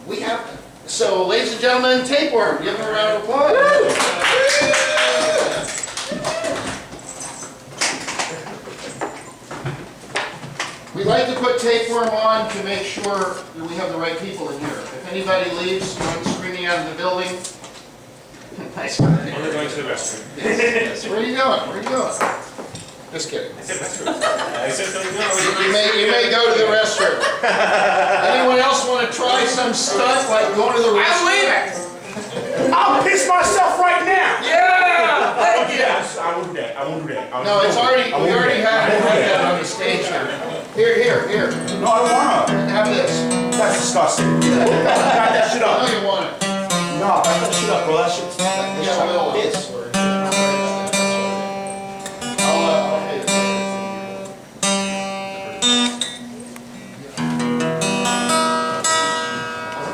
We have, so ladies and gentlemen, Tapeworm, give them a round of applause. We like to put Tapeworm on to make sure that we have the right people in here. If anybody leaves, going screaming out of the building. Nice. We're going to the restroom. Yes. Where are you going? Where are you going? Just kidding. I said restroom. I said something else. You may go to the restroom. Anyone else want to try some stunt like going to the restroom? I'm leaving. I'll piss myself right now. Yeah. Thank you. Yes, I won't do that. I won't do that. No, it's already. We already had that on the stage here. Here. No, I don't want to. Have this. That's disgusting. Back that shit up. No, you want it. No, back that shit up, bro. That shit's Yeah, well, piss. I'll pay this.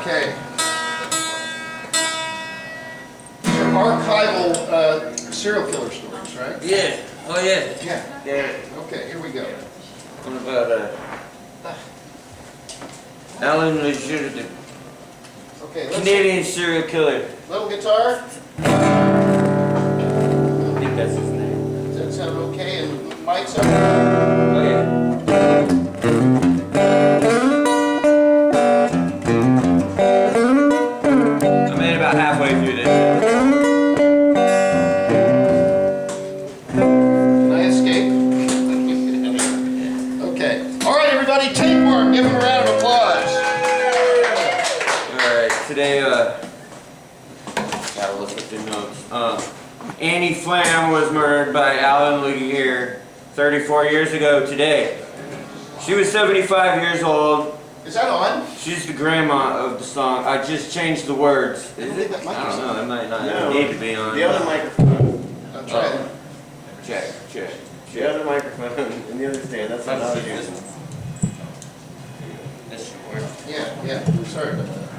Okay. These are archival serial killer stories, right? Yeah. Oh yeah. Yeah. Yeah. Okay, here we go. What about Alan Leisure, the Okay, let's Canadian serial killer? little guitar. I think that's his name. Does that sound okay? And mics up. Oh yeah. I made about halfway through this. Can I escape? Okay. All right, everybody, Tapeworm. Give him a round of applause. Alright, today, gotta look at the notes. Annie Flam was murdered by Alan Legier 34 years ago today. She was 75 years old. Is that on? She's the grandma of the song. I just changed the words. Is it? That mic I is don't know, that might not No. need to be on. The other microphone. I'll try it. Check. The other microphone in the other stand. That's what I was using. This should work. Yeah. Sorry about that.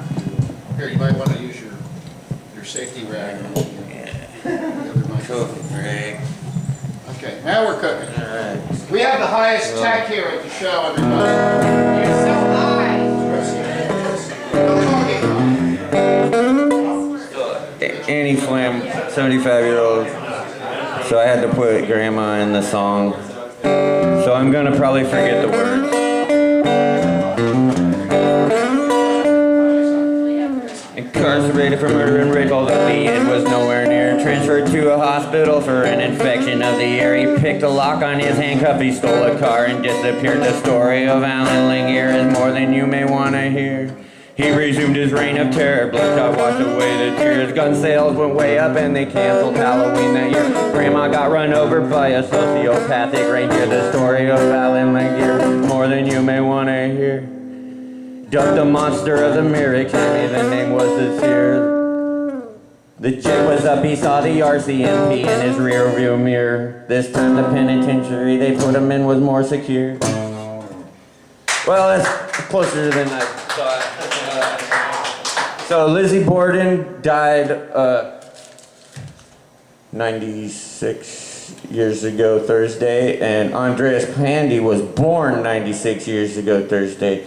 Here, you might want to use your safety rag. Yeah. The other mic. Cool. Greg. Okay, now we're cooking. Alright. We have the highest tech here at the show, everybody. You're so high. Annie Flam, 75-year-old. So I had to put grandma in the song. So I'm gonna probably forget the words. Incarcerated for murder and rape, although the end was nowhere near. Transferred to a hospital for an infection of the ear. He picked a lock on his handcuff, he stole a car and disappeared. The story of Alan Lingier is more than you may want to hear. He resumed his reign of terror, blood washed away the tears. Gun sales went way up and they canceled Halloween that year. Grandma got run over by a sociopathic reindeer. The story of Alan Lingier, more than you may want to hear. Dubbed the monster of the Merrick County, the name was the tear. The jig was up, he saw the RCMP in his rear view mirror. This time the penitentiary they put him in was more secure. Well, that's closer than I thought. So Lizzie Borden died 96 years ago Thursday, and Andreas Pandy was born 96 years ago Thursday.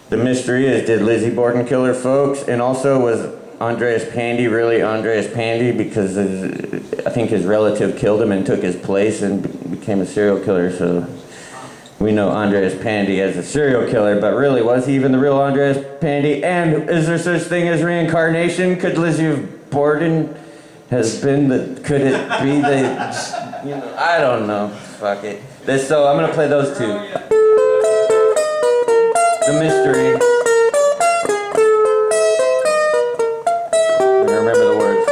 The mystery is, did Lizzie Borden kill her folks? And also, was Andreas Pandy really Andreas Pandy? Because I think his relative killed him and took his place and became a serial killer. So we know Andreas Pandy as a serial killer, but really, was he even the real Andreas Pandy? And is there such thing as reincarnation? Could Lizzie Borden has been the? Could it be the? You know, I don't know. Fuck it. So I'm gonna play those two. The mystery. I remember the words.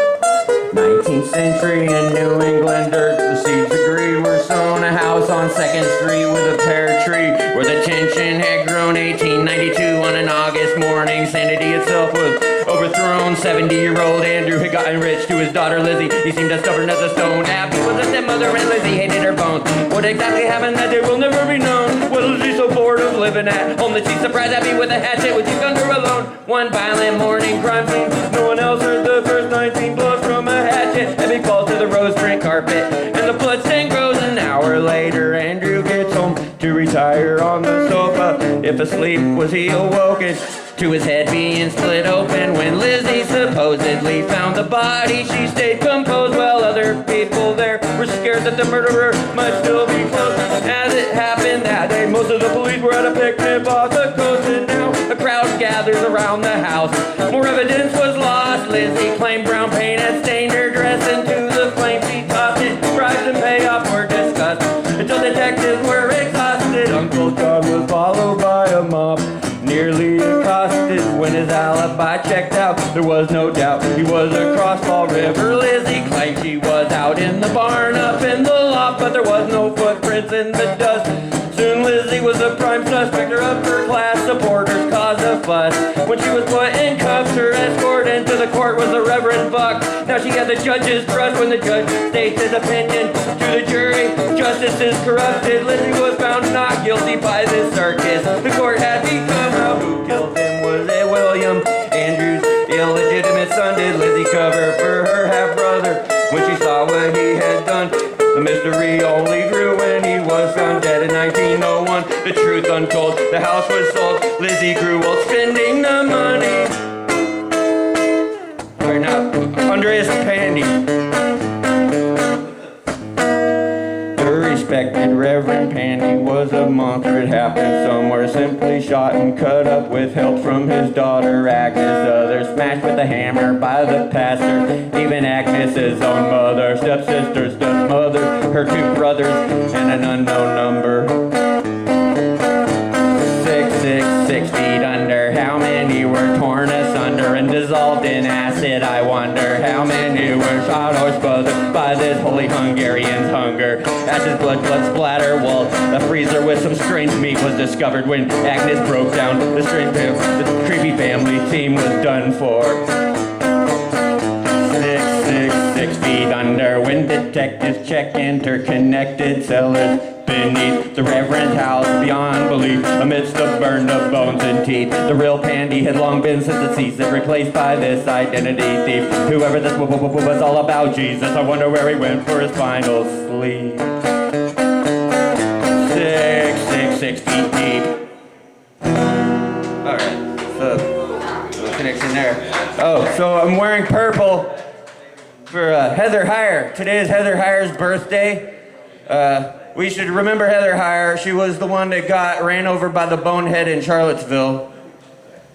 19th century in New England, dirt, the seeds of greed were sown. A house on 2nd Street with a pear tree, where the tension had grown. 1892 on an August morning, sanity itself was overthrown. 70-year-old Andrew had gotten rich to his daughter Lizzie. He seemed as stubborn as a stone. Abby was a stepmother and Lizzie hated her bones. What exactly happened that day will never be known. Was Lizzie so bored of living at home that she surprised Abby with a hatchet when she found her alone? One violent morning crime scene, no one else heard the first 19 blows from a hatchet. Abby falls to the rose drink carpet and the bloodstain grows. An hour later Andrew gets home to retire on the sofa. If asleep, was he awoken to his head being split open? When Lizzie supposedly found the body, she stayed composed while other people there were scared that the murderer might still be close. As it happened that day, most of the police were at a picnic off the coast, and now a crowd gathers around the house. More evidence was lost. Lizzie claimed brown paint had stained her dress into the flames. She tossed it. Bribes and payoff were discussed until detectives were exhausted. Uncle John was followed by a mob, nearly accosted. When his alibi checked out, there was no doubt he was across Fall River. Lizzie claimed she was out in the barn up in the loft, but there was no footprints in the dust. Soon Lizzie was a prime suspect. Her upper class supporters caused a fuss. When she was put in cuffs, her escort into the court was the Reverend Buck. Now she had the judge's trust when the judge states his opinion to the jury. Justice is corrupted. Lizzie was found not guilty by this circus. The court had become out. Who killed him? Was it William Andrews' illegitimate son? Did Lizzie cover for her half-brother when she saw what he had done? The mystery only grew when he was found dead in 1901. The truth untold, the house was sold. Lizzie grew old spending the money. Alright, now, Andreas Pandy. The respected Reverend Pandy was a monster. It happened somewhere, simply shot and cut up with help from his daughter Agnes. Others smashed with a hammer by the pastor. Even Agnes's own mother, stepsister, stepmother, her two brothers, and an unknown number. 666 feet under. How many were torn asunder and dissolved in acid? I wonder how many were shot or smothered by this holy Hungarian's hunger. Ashes, blood splatter walls. A freezer with some strange meat was discovered when Agnes broke down. The creepy family team was done for. 666 feet under. When detectives check interconnected cellars beneath the Reverend's house, beyond belief, amidst the burned up bones and teeth, the real Pandy had long been since deceased, replaced by this identity thief. Whoever this was all about Jesus. I wonder where he went for his final sleep. 666 feet deep. All right, so no connection there. Oh, so I'm wearing purple for Heather Heyer. Today is Heather Heyer's birthday. We should remember Heather Heyer. She was the one that got ran over by the bonehead in Charlottesville,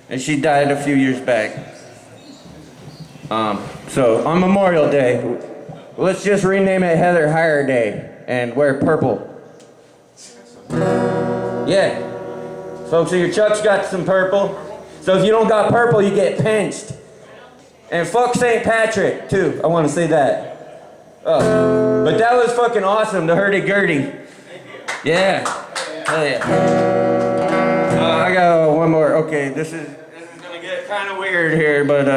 and she died a few years back. So on Memorial Day, let's just rename it Heather Heyer Day and wear purple. Yeah. Folks, so your Chuck's got some purple. So if you don't got purple, you get pinched. And fuck St. Patrick, too. I want to say that. Oh, but that was fucking awesome, the hurdy-gurdy. Yeah. Hell yeah. I got one more. Okay, this is gonna get kind of weird here, but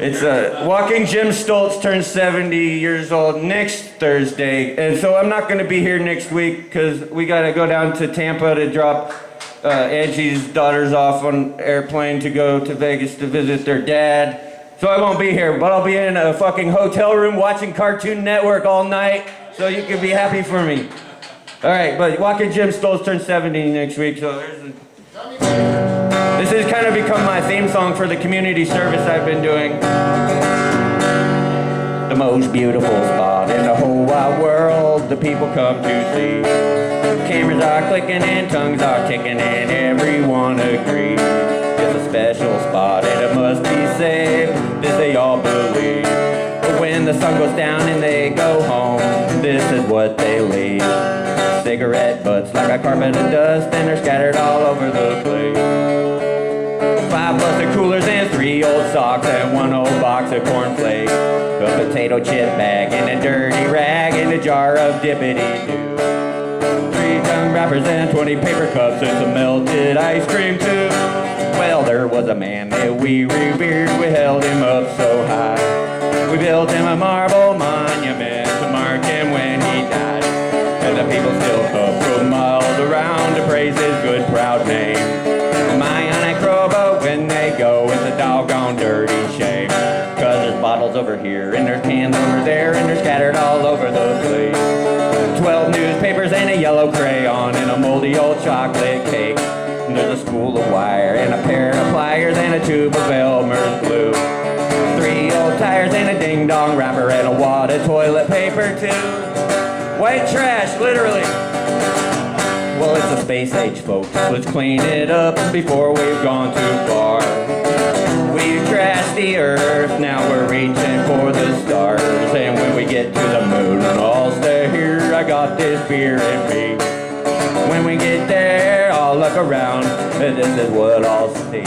it's Walking Jim Stoltz turns 70 years old next Thursday, and so I'm not gonna be here next week because we gotta go down to Tampa to drop Angie's daughters off on airplane to go to Vegas to visit their dad. So I won't be here, but I'll be in a fucking hotel room watching Cartoon Network all night, so you can be happy for me. All right, but Walking Jim Stoltz turns 70 next week, so this has kind of become my theme song for the community service I've been doing. The most beautiful spot in the whole wide world, the people come to see. Cameras are clicking and tongues are ticking and everyone agrees. It's a special spot and it must be saved, this they all believe. But when the sun goes down and they go home, this is what they leave. Cigarette butts like a carpet of dust and they're scattered all over the place. 5 busted coolers and 3 old socks and 1 old box of cornflakes. A potato chip bag and a dirty rag and a jar of dippity-doo. 3 tongue wrappers and 20 paper cups and some melted ice cream too. Well, there was a man that we revered, we held him up so high. We built him a marble monument to mark him when he died. And the people still come from miles around to praise his good, proud name. My Aunt Croba, when they go, it's a doggone dirty shame. Cause there's bottles over here, and there's cans over there, and they're scattered all over the place. 12 newspapers and a yellow crayon, and a moldy moldy old chocolate cake. There's a spool of wire and a pair of pliers and a tube of Elmer's glue. 3 old tires and a ding-dong wrapper and a wad of toilet paper too. White trash, literally. Well, it's a space age, folks. Let's clean it up before we've gone too far. We've trashed the earth, now we're reaching for the stars. And when we get to the moon, I'll stay here, I got this beer in me. When we get there, I'll look around, and this is what I'll see.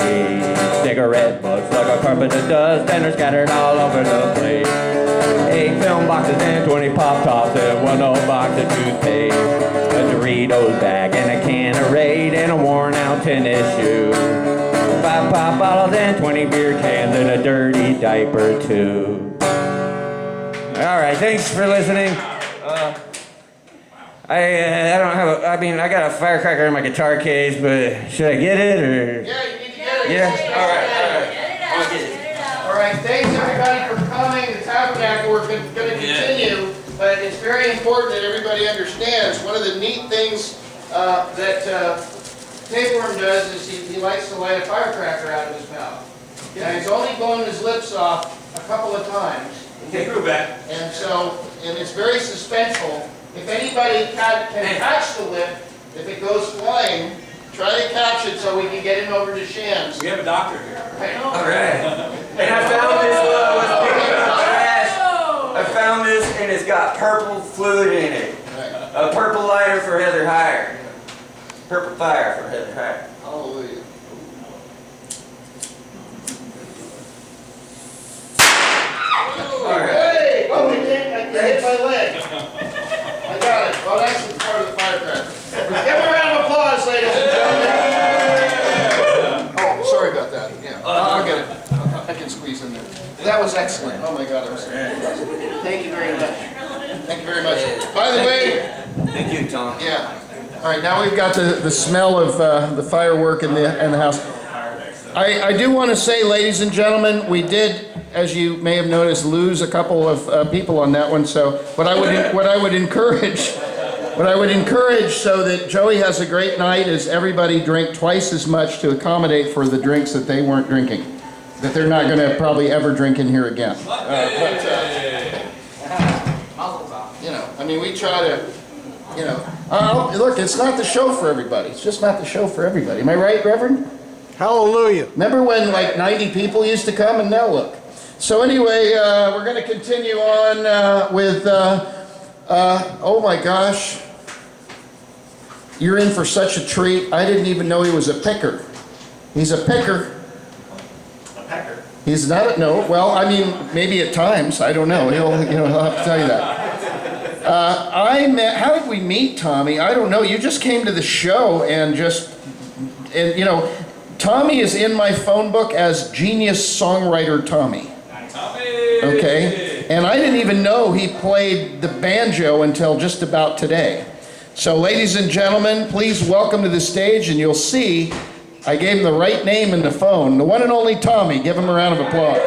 Cigarette butts like a carpet of dust, and they're scattered all over the place. 8 film boxes and 20 pop tops and 1 old box of toothpaste. A Doritos bag and a can of Raid and a worn out tennis shoe. 5 pop bottles and 20 beer cans and a dirty diaper too. All right, thanks for listening. I don't have a, I mean, I got a firecracker in my guitar case, but should I get it or? Yeah, you need to get it. Yeah? All right. All right, thanks everybody for coming. The Tabernacle, we're going to continue, but it's very important that everybody understands. One of the neat things that Tapeworm does is he likes to light a firecracker out of his mouth. And he's only blown his lips off a couple of times. Take her back. And so, and it's very suspenseful. If anybody can catch the lip, if it goes flying, try to catch it so we can get him over to Sham's. We have a doctor here. I know. All right. And I found this while I was picking up trash. I found this and it's got purple fluid in it. A purple lighter for Heather Heyer. Purple fire for Heather Heyer. Hallelujah. All right. Hey! Oh, I hit my leg. I got it. Well, that's part of the firecracker. Give a round of applause, ladies and gentlemen. Oh, sorry about that. Yeah, I'll get it. I can squeeze in there. That was excellent. Oh my God, that was excellent. Thank you very much. Thank you very much. By the way, Thank you, Tom. yeah. All right, now we've got the smell of the firework in the house. I do want to say, ladies and gentlemen, we did, as you may have noticed, lose a couple of people on that one. So, what I would encourage so that Joey has a great night is everybody drink twice as much to accommodate for the drinks that they weren't drinking, that they're not going to probably ever drink in here again. You know, I mean, we try to, you know, look, it's not the show for everybody. It's just not the show for everybody. Am I right, Reverend? Hallelujah. Remember when like 90 people used to come, and now look. So anyway, we're going to continue on with, oh my gosh, you're in for such a treat. I didn't even know he was a picker. He's a picker. A pecker. He's not, no, well, I mean, maybe at times, I don't know. He'll have to tell you that. How did we meet, Tommy? I don't know. You just came to the show and you know, Tommy is in my phone book as Genius Songwriter Tommy. Okay? And I didn't even know he played the banjo until just about today. So ladies and gentlemen, please welcome to the stage, and you'll see I gave him the right name in the phone. The one and only Tommy. Give him a round of applause.